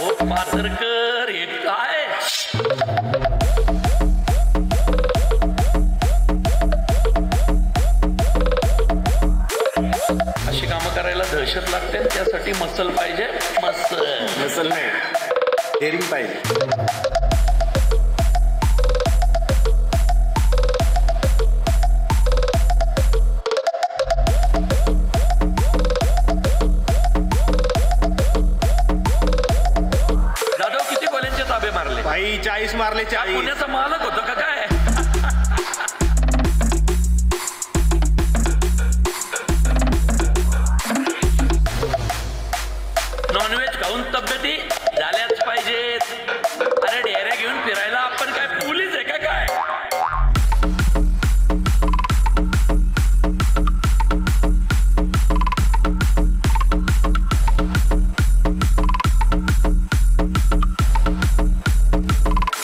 ओ पाथरकर हे काय? अशी कामं करायला दहशत लागते, त्यासाठी मसल पाहिजे. मसल नाही, डेअरिंग पाहिजे. जाधव किती गोल्यांचे ताबे मारले? भाई 40 मारले. 40. पुण्याचा मालक होतं का काय? नॉनव्हेज खाऊन तब्येती झाल्याच पाहिजेत. अरे डेऱ्या घेऊन फिरायला आपण काय पोलीस आहे का काय?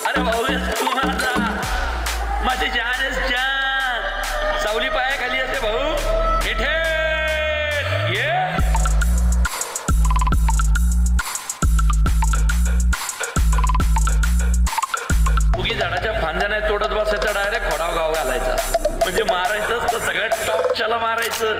अरे भाऊ तू माझी जान आहेस जान. सावली पायाखाली असते भाऊ. इथे ये. उगी झाडाच्या फांद्या नाही तोडत बसायचा, डायरेक्ट खोडाव गाव घालायचा. म्हणजे मारायचंच तर सगळ्यात टॉपच्याला मारायचं.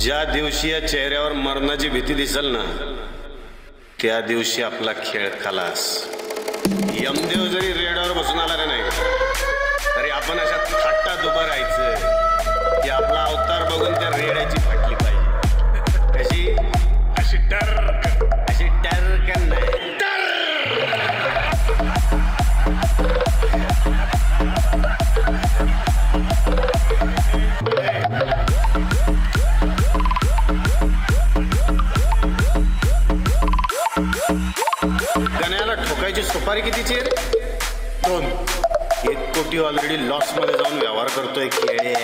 ज्या दिवशी या चेहऱ्यावर मरणाची भीती दिसल ना, त्या दिवशी आपला खेळ खलास. यमदेव जरी रेडावर बसून आला नाही, तरी आपण अशा थाटात उभं राहायचं की आपला अवतार बघून त्या रेड्याची फाटली पाहिजे. अशी टर्कन नाही. गण्याला ठोकायची सुपारी कितीची आहे रे? 2. 1 कोटी ऑलरेडी लॉस मध्ये जाऊन व्यवहार करतोय खेळे.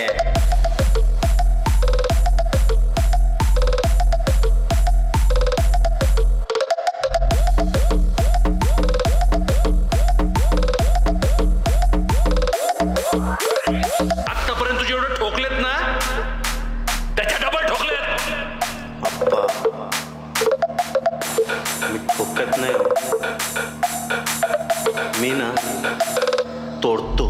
आतापर्यंत जेवढं ठोकलेत ना, त्याच्या डबल ठोकलेत. अप्पा, मी ठोकत नाही, मी ना तोडतो.